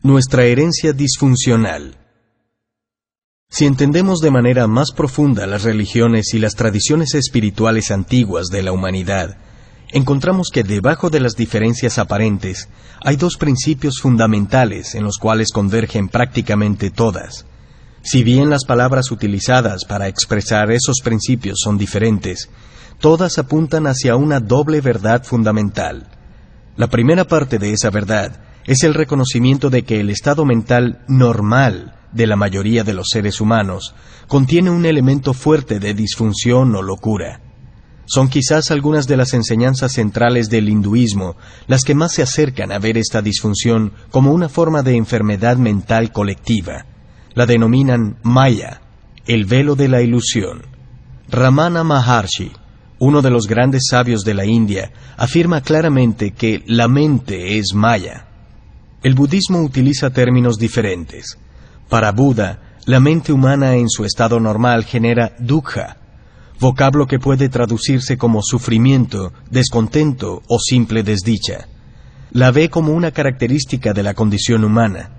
Nuestra herencia disfuncional. Si entendemos de manera más profunda las religiones y las tradiciones espirituales antiguas de la humanidad, encontramos que debajo de las diferencias aparentes hay dos principios fundamentales en los cuales convergen prácticamente todas. Si bien las palabras utilizadas para expresar esos principios son diferentes, todas apuntan hacia una doble verdad fundamental. La primera parte de esa verdad es el reconocimiento de que el estado mental normal de la mayoría de los seres humanos contiene un elemento fuerte de disfunción o locura. Son quizás algunas de las enseñanzas centrales del hinduismo las que más se acercan a ver esta disfunción como una forma de enfermedad mental colectiva. La denominan Maya, el velo de la ilusión. Ramana Maharshi, uno de los grandes sabios de la India, afirma claramente que la mente es Maya. El budismo utiliza términos diferentes. Para Buda, la mente humana en su estado normal genera dukkha, vocablo que puede traducirse como sufrimiento, descontento o simple desdicha. La ve como una característica de la condición humana.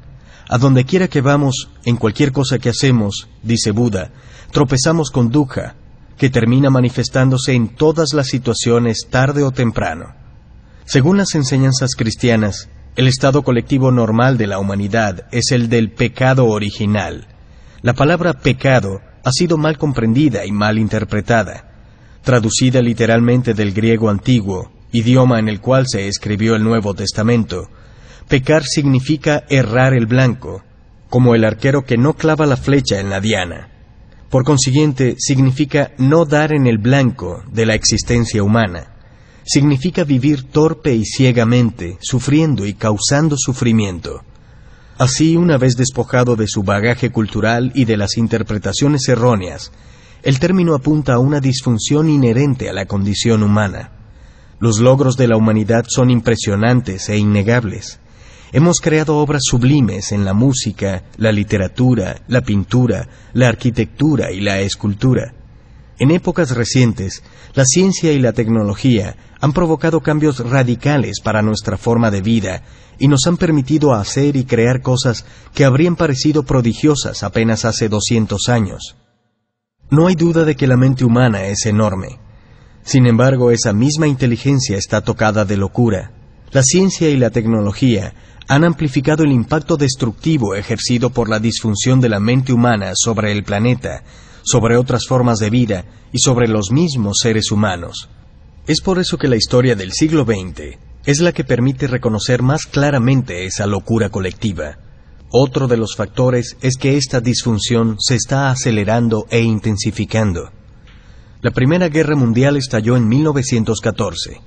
A donde quiera que vamos, en cualquier cosa que hacemos, dice Buda, tropezamos con dukkha, que termina manifestándose en todas las situaciones tarde o temprano. Según las enseñanzas cristianas, el estado colectivo normal de la humanidad es el del pecado original. La palabra pecado ha sido mal comprendida y mal interpretada. Traducida literalmente del griego antiguo, idioma en el cual se escribió el Nuevo Testamento, pecar significa errar el blanco, como el arquero que no clava la flecha en la diana. Por consiguiente, significa no dar en el blanco de la existencia humana. Significa vivir torpe y ciegamente, sufriendo y causando sufrimiento. Así, una vez despojado de su bagaje cultural y de las interpretaciones erróneas, el término apunta a una disfunción inherente a la condición humana. Los logros de la humanidad son impresionantes e innegables. Hemos creado obras sublimes en la música, la literatura, la pintura, la arquitectura y la escultura. En épocas recientes, la ciencia y la tecnología han provocado cambios radicales para nuestra forma de vida y nos han permitido hacer y crear cosas que habrían parecido prodigiosas apenas hace 200 años. No hay duda de que la mente humana es enorme. Sin embargo, esa misma inteligencia está tocada de locura. La ciencia y la tecnología han amplificado el impacto destructivo ejercido por la disfunción de la mente humana sobre el planeta, sobre otras formas de vida y sobre los mismos seres humanos. Es por eso que la historia del siglo XX es la que permite reconocer más claramente esa locura colectiva. Otro de los factores es que esta disfunción se está acelerando e intensificando. La Primera Guerra Mundial estalló en 1914.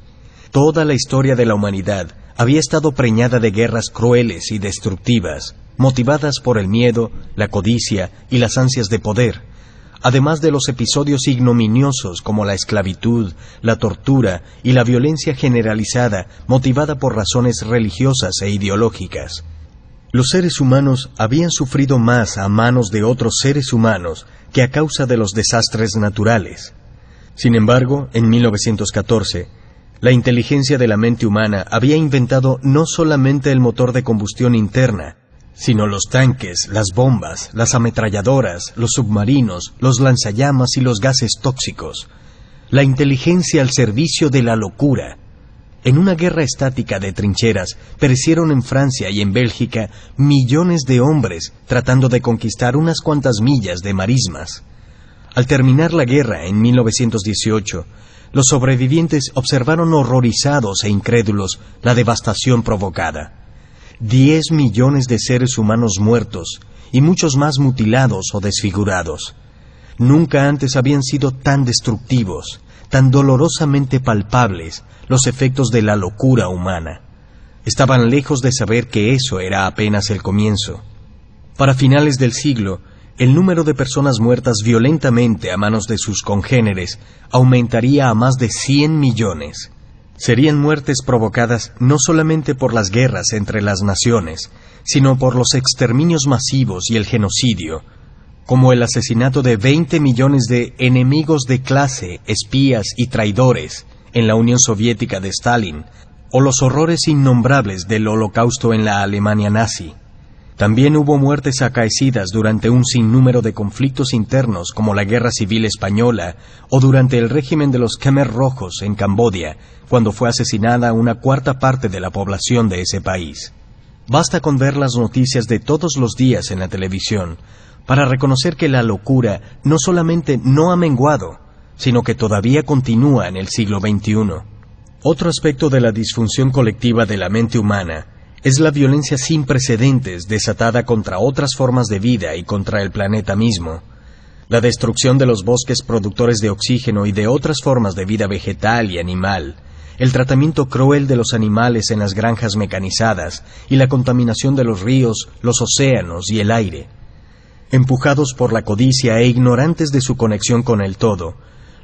Toda la historia de la humanidad había estado preñada de guerras crueles y destructivas, motivadas por el miedo, la codicia y las ansias de poder, además de los episodios ignominiosos como la esclavitud, la tortura y la violencia generalizada motivada por razones religiosas e ideológicas. Los seres humanos habían sufrido más a manos de otros seres humanos que a causa de los desastres naturales. Sin embargo, en 1914, la inteligencia de la mente humana había inventado no solamente el motor de combustión interna, sino los tanques, las bombas, las ametralladoras, los submarinos, los lanzallamas y los gases tóxicos. La inteligencia al servicio de la locura. En una guerra estática de trincheras, perecieron en Francia y en Bélgica millones de hombres tratando de conquistar unas cuantas millas de marismas. Al terminar la guerra en 1918, los sobrevivientes observaron horrorizados e incrédulos la devastación provocada. 10 millones de seres humanos muertos y muchos más mutilados o desfigurados. Nunca antes habían sido tan destructivos, tan dolorosamente palpables los efectos de la locura humana. Estaban lejos de saber que eso era apenas el comienzo. Para finales del siglo, el número de personas muertas violentamente a manos de sus congéneres aumentaría a más de 100 millones. Serían muertes provocadas no solamente por las guerras entre las naciones, sino por los exterminios masivos y el genocidio, como el asesinato de 20 millones de enemigos de clase, espías y traidores en la Unión Soviética de Stalin, o los horrores innombrables del Holocausto en la Alemania nazi. También hubo muertes acaecidas durante un sinnúmero de conflictos internos como la Guerra Civil Española o durante el régimen de los Khmer Rojos en Camboya, cuando fue asesinada una cuarta parte de la población de ese país. Basta con ver las noticias de todos los días en la televisión para reconocer que la locura no solamente no ha menguado, sino que todavía continúa en el siglo XXI. Otro aspecto de la disfunción colectiva de la mente humana es la violencia sin precedentes desatada contra otras formas de vida y contra el planeta mismo. La destrucción de los bosques productores de oxígeno y de otras formas de vida vegetal y animal, el tratamiento cruel de los animales en las granjas mecanizadas y la contaminación de los ríos, los océanos y el aire. Empujados por la codicia e ignorantes de su conexión con el todo,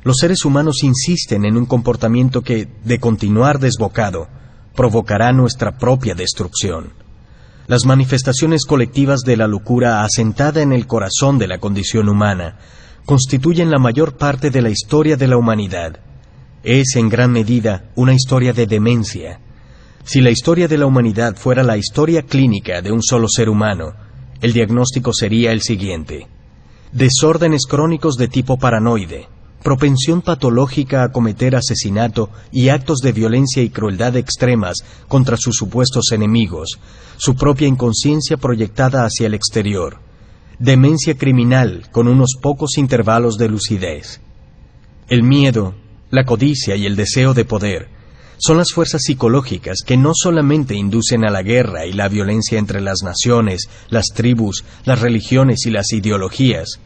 los seres humanos insisten en un comportamiento que, de continuar desbocado, provocará nuestra propia destrucción. Las manifestaciones colectivas de la locura asentada en el corazón de la condición humana constituyen la mayor parte de la historia de la humanidad. Es, en gran medida, una historia de demencia. Si la historia de la humanidad fuera la historia clínica de un solo ser humano, el diagnóstico sería el siguiente: desórdenes crónicos de tipo paranoide, propensión patológica a cometer asesinato y actos de violencia y crueldad extremas contra sus supuestos enemigos, su propia inconsciencia proyectada hacia el exterior, demencia criminal con unos pocos intervalos de lucidez. El miedo, la codicia y el deseo de poder son las fuerzas psicológicas que no solamente inducen a la guerra y la violencia entre las naciones, las tribus, las religiones y las ideologías,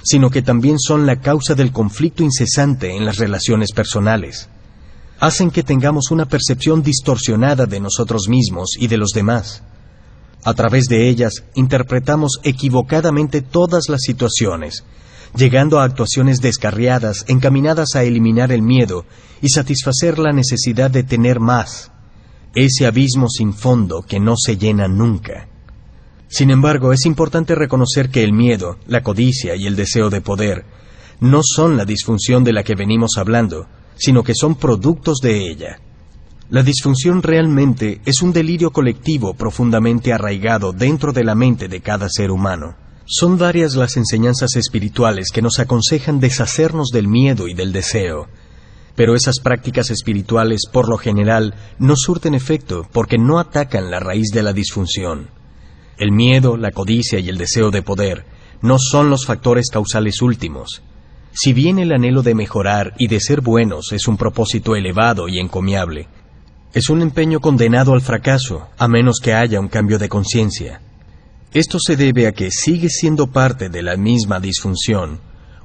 sino que también son la causa del conflicto incesante en las relaciones personales. Hacen que tengamos una percepción distorsionada de nosotros mismos y de los demás. A través de ellas interpretamos equivocadamente todas las situaciones, llegando a actuaciones descarriadas encaminadas a eliminar el miedo y satisfacer la necesidad de tener más, ese abismo sin fondo que no se llena nunca. Sin embargo, es importante reconocer que el miedo, la codicia y el deseo de poder no son la disfunción de la que venimos hablando, sino que son productos de ella. La disfunción realmente es un delirio colectivo profundamente arraigado dentro de la mente de cada ser humano. Son varias las enseñanzas espirituales que nos aconsejan deshacernos del miedo y del deseo, pero esas prácticas espirituales, por lo general, no surten efecto porque no atacan la raíz de la disfunción. El miedo, la codicia y el deseo de poder no son los factores causales últimos. Si bien el anhelo de mejorar y de ser buenos es un propósito elevado y encomiable, es un empeño condenado al fracaso, a menos que haya un cambio de conciencia. Esto se debe a que sigue siendo parte de la misma disfunción,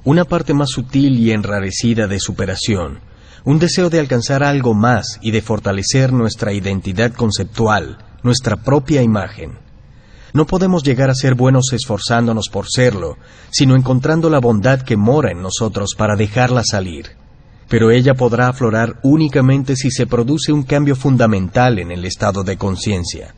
una parte más sutil y enrarecida de superación, un deseo de alcanzar algo más y de fortalecer nuestra identidad conceptual, nuestra propia imagen. No podemos llegar a ser buenos esforzándonos por serlo, sino encontrando la bondad que mora en nosotros para dejarla salir. Pero ella podrá aflorar únicamente si se produce un cambio fundamental en el estado de conciencia.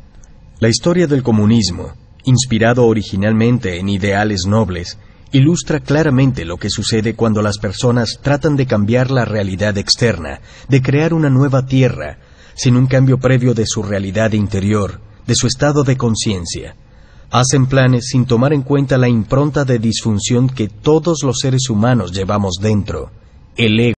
La historia del comunismo, inspirado originalmente en ideales nobles, ilustra claramente lo que sucede cuando las personas tratan de cambiar la realidad externa, de crear una nueva tierra, sin un cambio previo de su realidad interior, de su estado de conciencia. Hacen planes sin tomar en cuenta la impronta de disfunción que todos los seres humanos llevamos dentro, el ego.